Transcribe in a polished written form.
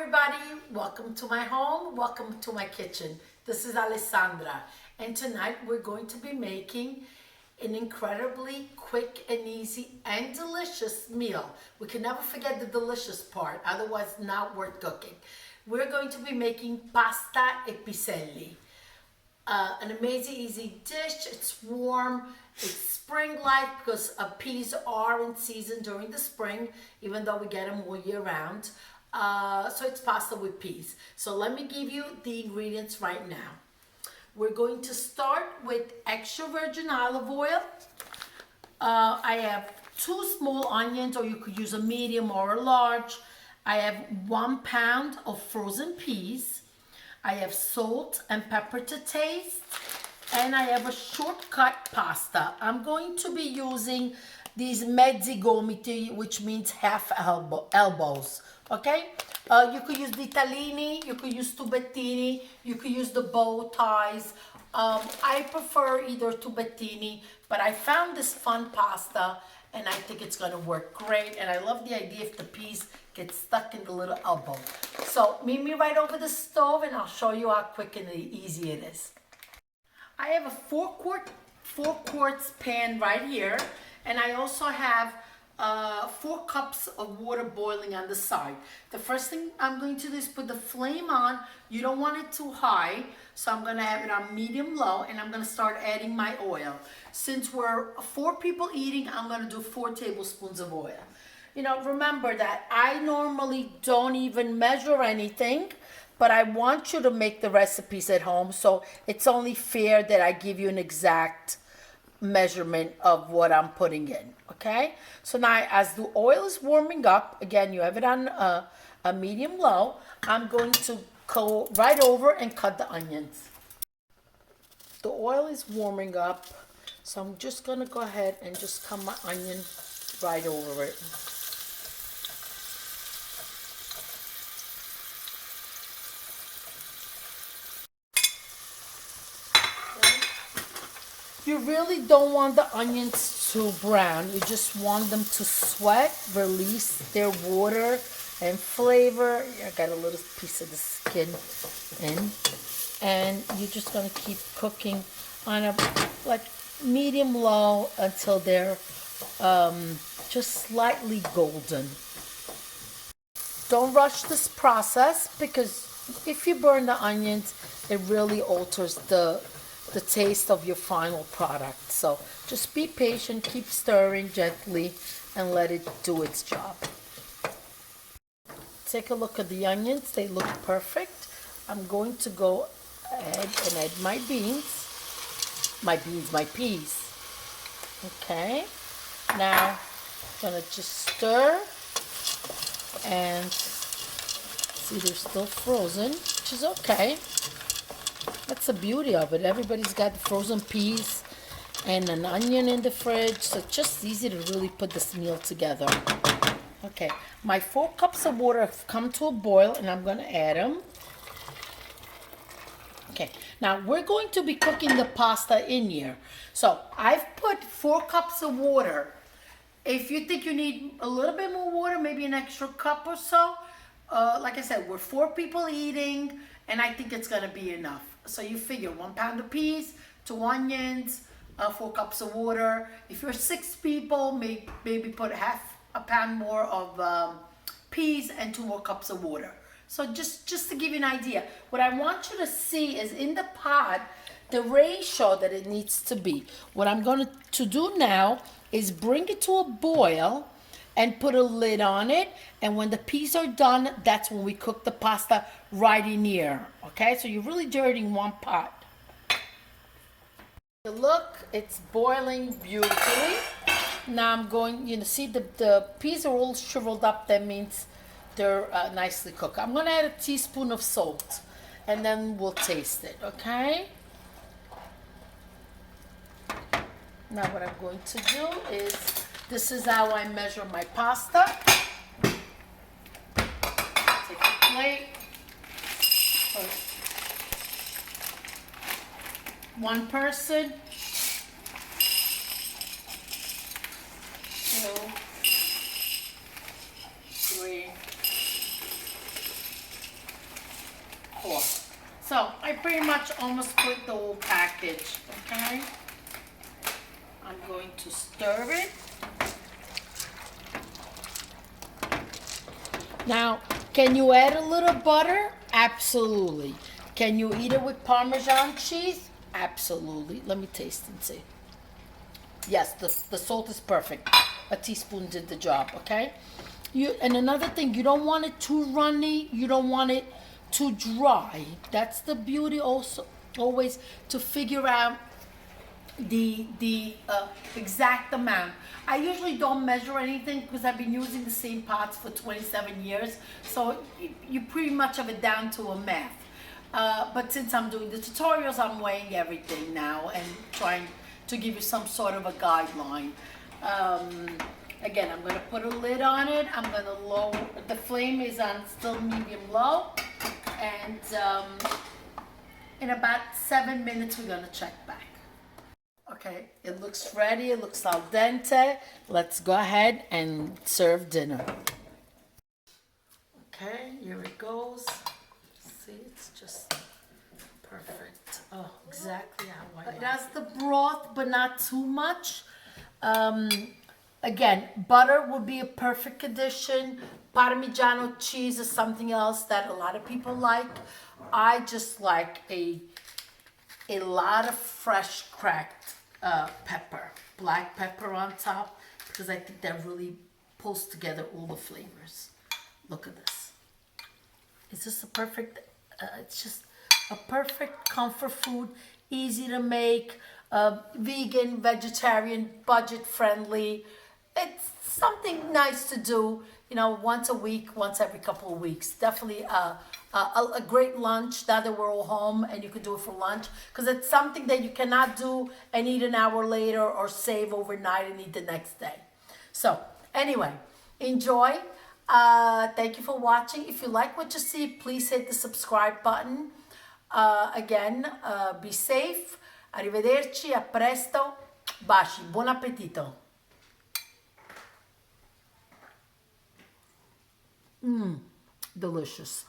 everybody, welcome to my home, welcome to my kitchen. This is Alessandra, and tonight we're going to be making an incredibly quick and easy and delicious meal. We can never forget the delicious part, otherwise not worth cooking. We're going to be making pasta e piselli. An amazing easy dish. It's warm, it's spring-like because peas are in season during the spring, even though we get them all year round. So it's pasta with peas. So let me give you the ingredients right now. We're going to start with extra virgin olive oil. I have 2 small onions, or you could use a medium or a large. I have 1 pound of frozen peas. I have salt and pepper to taste. And I have a shortcut pasta. I'm going to be using these mezzi gomiti, which means half elbows. Okay? You could use ditalini, you could use tubettini, you could use the bow ties. I prefer either tubettini, but I found this fun pasta and I think it's gonna work great. And I love the idea if the peas get stuck in the little elbow. So meet me right over the stove and I'll show you how quick and easy it is. I have a 4 quarts pan right here, and I also have 4 cups of water boiling on the side. The first thing I'm going to do is put the flame on. You don't want it too high, so I'm going to have it on medium low, and I'm going to start adding my oil. Since we're 4 people eating, I'm going to do 4 tablespoons of oil. You know, remember that I normally don't even measure anything, but I want you to make the recipes at home, so it's only fair that I give you an exact measurement of what I'm putting in, okay? So now as the oil is warming up, again, you have it on a medium low, I'm going to go right over and cut the onions. The oil is warming up, so I'm just gonna go ahead and just cut my onion right over it. You really don't want the onions too brown. You just want them to sweat, release their water and flavor. I got a little piece of the skin in. And you're just going to keep cooking on a like medium low until they're just slightly golden. Don't rush this process, because if you burn the onions, it really alters the taste of your final product. So just be patient, keep stirring gently, and let it do its job. Take a look at the onions, they look perfect. I'm going to go ahead and add my peas. Okay, now I'm gonna just stir, and see, they're still frozen, which is okay. That's the beauty of it. Everybody's got frozen peas and an onion in the fridge, so it's just easy to really put this meal together. Okay, my 4 cups of water have come to a boil, and I'm going to add them. Okay, now we're going to be cooking the pasta in here. So I've put 4 cups of water. If you think you need a little bit more water, maybe an extra cup or so. Like I said, we're 4 people eating, and I think it's going to be enough. So you figure 1 pound of peas, 2 onions, 4 cups of water. If you're 6 people, maybe put half a pound more of peas and 2 more cups of water. So just to give you an idea, what I want you to see is in the pot, the ratio that it needs to be. What I'm going to do now is bring it to a boil and put a lid on it, and when the peas are done, that's when we cook the pasta right in here. Okay, so you're really doing one pot. Look, it's boiling beautifully. Now I'm going, see the peas are all shriveled up. That means they're nicely cooked. I'm gonna add a teaspoon of salt, and then we'll taste it, okay? Now what I'm going to do is, this is how I measure my pasta. Take a plate. First, 1 person. 2, 3, before. So I pretty much almost put the whole package, okay? I'm going to stir it. Now, can you add a little butter? Absolutely. Can you eat it with Parmesan cheese? Absolutely. Let me taste and see. Yes, the salt is perfect. A teaspoon did the job, okay? And another thing, you don't want it too runny. You don't want it too dry. That's the beauty also, always to figure out the exact amount. I usually don't measure anything because I've been using the same pots for 27 years. So you pretty much have it down to a math. But since I'm doing the tutorials, I'm weighing everything now and trying to give you some sort of a guideline. Again, I'm going to put a lid on it. I'm going to lower, the flame is on still medium low. And in about 7 minutes, we're going to check back. Okay, it looks ready. It looks al dente. Let's go ahead and serve dinner. Okay, here it goes. See, it's just perfect. Oh, exactly how I like it. It has the broth, but not too much. Again, butter would be a perfect addition. Parmigiano cheese is something else that a lot of people like. I just like a lot of fresh cracked pepper, black pepper on top, because I think that really pulls together all the flavors. Look at this. It's just a perfect, it's just a perfect comfort food, easy to make, vegan, vegetarian, budget friendly. It's something nice to do, you know, once a week, once every couple of weeks. Definitely a great lunch now that we're all home, and you can do it for lunch, because it's something that you cannot do and eat an hour later or save overnight and eat the next day. So anyway, enjoy. Thank you for watching. If you like what you see, please hit the subscribe button. Again, be safe. Arrivederci, a presto. Baci, buon appetito. Delicious.